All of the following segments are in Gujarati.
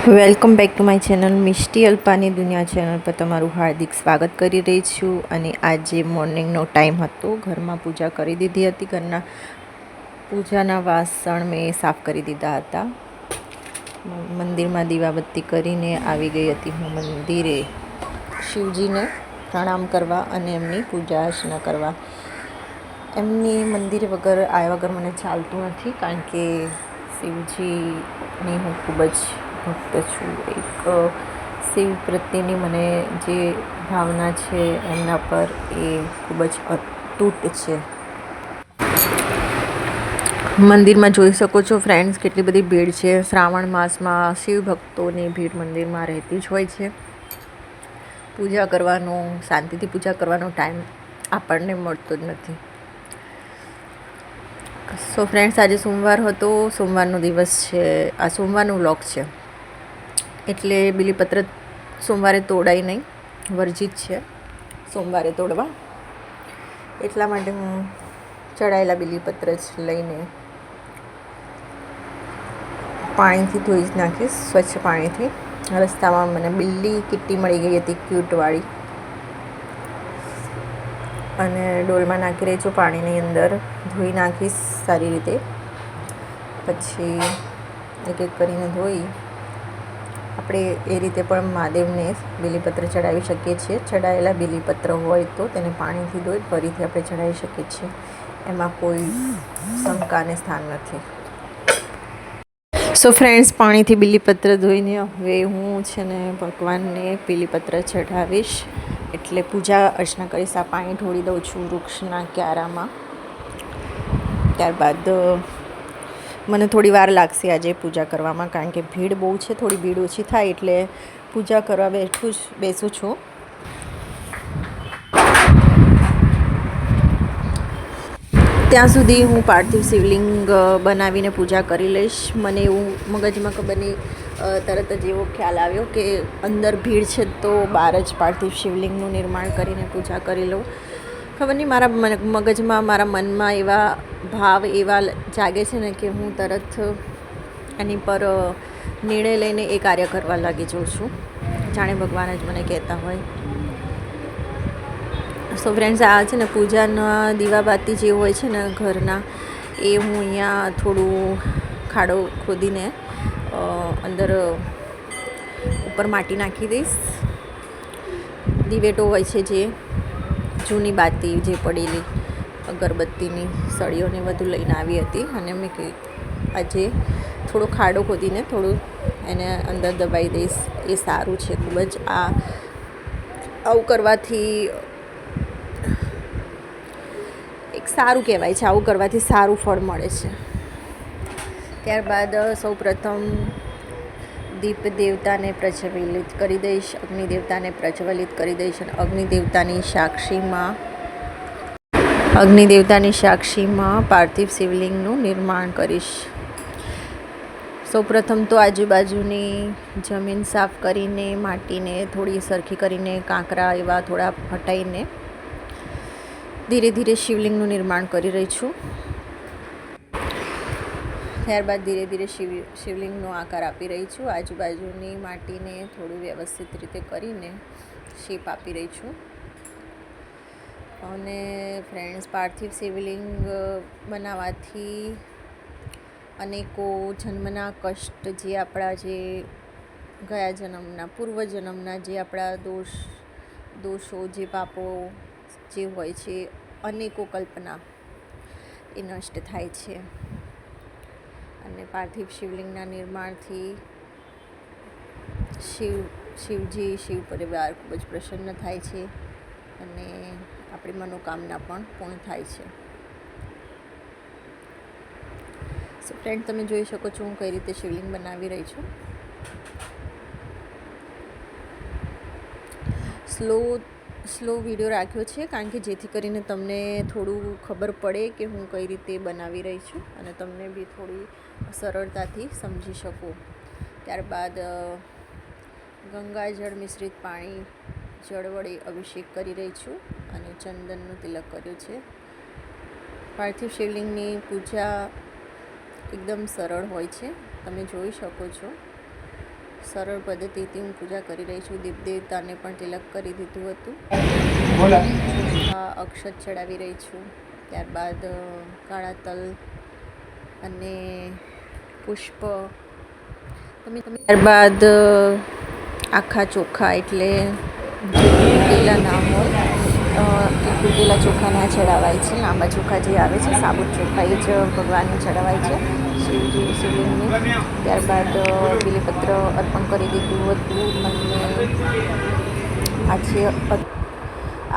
Welcome back to my channel Mishti અલ્પાની દુનિયા ચેનલ પર તમારું હાર્દિક સ્વાગત કરી રહી છું. અને આજે મોર્નિંગનો ટાઈમ હતો, ઘરમાં પૂજા કરી દીધી હતી. ઘરના પૂજાના વાસણ મેં સાફ કરી દીધા હતા. મંદિરમાં દીવાબત્તી કરીને આવી ગઈ હતી હું મંદિરે શિવજીને પ્રણામ કરવા અને એમની પૂજા અર્ચના કરવા. એમની મંદિર વગર આવ્યા વગર મને ચાલતું નથી, કારણ કે શિવજીની હું ખૂબ જ ભક્ત છું. એક શિવ પ્રત્યેની મને જે ભાવના છે એમના પર એ ખૂબ જ અતૂટ છે. મંદિરમાં જોઈ શકો છો ફ્રેન્ડ્સ, કેટલી બધી ભીડ છે. શ્રાવણ માસમાં શિવ ભક્તોની ભીડ મંદિરમાં રહેતી જ હોય છે. પૂજા કરવાનો, શાંતિથી પૂજા કરવાનો ટાઈમ આપણને મળતો જ નથી. સો ફ્રેન્ડ્સ, આજે સોમવાર હતો, સોમવારનો દિવસ છે. આ સોમવારનો વ્લોગ છે, એટલે બીલીપત્ર સોમવારે તોડાય નહીં, વર્જિત છે સોમવારે તોડવા. એટલા માટે હું ચડાયેલા બીલીપત્ર જ લઈને પાણીથી ધોઈ નાખીશ, સ્વચ્છ પાણીથી. રસ્તામાં મને બિલ્લી કિટ્ટી મળી ગઈ હતી, ક્યુટવાળી, અને ડોલમાં નાખી રહી છું પાણીની અંદર. ધોઈ નાખીશ સારી રીતે, પછી એક એક કરીને ધોઈ આપણે એ રીતે પણ મહાદેવને બીલીપત્ર ચડાવી શકીએ છીએ. ચડાયેલા બીલીપત્ર હોય તો તેને પાણીથી ધોઈ ફરીથી આપણે ચડાવી શકીએ છીએ, એમાં કોઈ શંકાને સ્થાન નથી. સો ફ્રેન્ડ્સ, પાણીથી બીલીપત્ર ધોઈને હવે હું છે ને ભગવાનને બીલીપત્ર ચઢાવીશ, એટલે પૂજા અર્ચના કરીશ. આ પાણી ઢોળી દઉં છું વૃક્ષના ક્યારામાં. ત્યારબાદ મને થોડી વાર લાગશે આજે પૂજા કરવામાં, કારણ કે ભીડ બહુ છે. થોડી ભીડ ઓછી થાય એટલે પૂજા કરવા બેસું છું. ત્યાં સુધી હું પાર્થિવ શિવલિંગ બનાવીને પૂજા કરી લઈશ. મને એવું મગજમાં ખબર નહીં, તરત જ એવો ખ્યાલ આવ્યો કે અંદર ભીડ છે તો બહાર જ પાર્થિવ શિવલિંગનું નિર્માણ કરીને પૂજા કરી લઉં. ખબર નહીં, મારા મગજમાં, મારા મનમાં એવા ભાવ એવા જાગે છે ને કે હું તરત એની પર નિર્ણય લઈને એ કાર્ય કરવા લાગી જાઉં છું, જાણે ભગવાન જ મને કહેતા હોય. સો ફ્રેન્ડ્સ, આ છે ને પૂજાના દીવાબાતી જે હોય છે ને ઘરના, એ હું અહીંયા થોડું ખાડો ખોદીને અંદર ઉપર માટી નાખી દઈશ. દિવેટો હોય છે, જે જૂની બાતી જે પડેલી અગરબત્તીની સળીઓને બધું લઈને આવી હતી, અને મેં આજે થોડો ખાડો ખોદીને થોડું એને અંદર દબાવી દઈશ. એ સારું છે ખૂબ જ. આવું કરવાથી એક સારું કહેવાય છે, આવું કરવાથી સારું ફળ મળે છે. ત્યારબાદ સૌપ્રથમ દીપ દેવતાને પ્રજ્વલિત કરી દઈશ, અગ્નિ દેવતાને પ્રજ્વલિત કરી દઈશ, અને અગ્નિ દેવતાની સાક્ષીમાં પાર્થિવ શિવલિંગનું નિર્માણ કરીશ. સૌપ્રથમ તો આજુબાજુની જમીન સાફ કરીને, માટીને થોડી સરખી કરીને, કાંકરા એવા થોડા હટાવીને ધીરે ધીરે શિવલિંગનું નિર્માણ કરી રહી છું. ત્યારબાદ ધીરે ધીરે શિવલિંગનો આકાર આપી રહી છું. આજુબાજુની માટીને થોડું વ્યવસ્થિત રીતે કરીને શેપ આપી રહી છું. અને ફ્રેન્ડ્સ, પાર્થિવ શિવલિંગ બનાવવાથી અનેકો જન્મના કષ્ટ, જે આપણા જે ગયા જન્મના, પૂર્વજન્મના જે આપણા દોષો, જે પાપો જે હોય છે, અનેકો કલ્પના એ નષ્ટ થાય છે. અને પાર્થિવ શિવલિંગના નિર્માણથી શિવ પરિવાર ખૂબ જ પ્રસન્ન થાય છે, અને આપણી મનોકામના પણ પૂર્ણ થાય છે. સો ફ્રેન્ડ, તમે જોઈ શકો છો હું કઈ રીતે શિવલિંગ બનાવી રહી છું. સ્લો વિડીયો રાખ્યો છે, કારણ કે જેથી કરીને તમને થોડું ખબર પડે કે હું કઈ રીતે બનાવી રહી છું, અને તમને બી થોડી સરળતાથી સમજી શકો. ત્યારબાદ ગંગાજળ મિશ્રિત પાણી જળ વડે અભિષેક કરી રહી છું, અને ચંદનનું તિલક કર્યું છે. પાર્થિવ શિવલિંગની પૂજા એકદમ સરળ હોય છે, તમે જોઈ શકો છો. સરળ પદ્ધતિથી હું પૂજા કરી રહી છું. દેવ દેવતાને પણ તિલક કરી દીધું હતું. અક્ષત ચડાવી રહી છું. ત્યારબાદ કાળા તલ અને પુષ્પ, ત્યારબાદ આખા ચોખા એટલે જે તૂટેલા ના હોય એ તૂટેલા ચોખાના ચડાવાય છે. લાંબા ચોખા જે આવે છે, સાબુત ચોખા, એ જ ભગવાનને ચડાવાય છે, શિવજી શિવલિંગને. ત્યારબાદ બીલીપત્ર અર્પણ કરી દીધું હતું. અને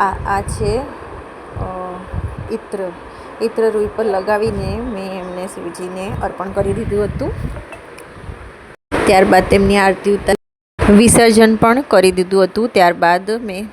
આ છે ઇત્ર રૂઈ પર લગાવીને મેં એમને શિવજીને અર્પણ કરી દીધું હતું. ત્યારબાદ તેમની આરતી ઉતારી વિસર્જન પણ કરી દીધું હતું. ત્યારબાદ મેં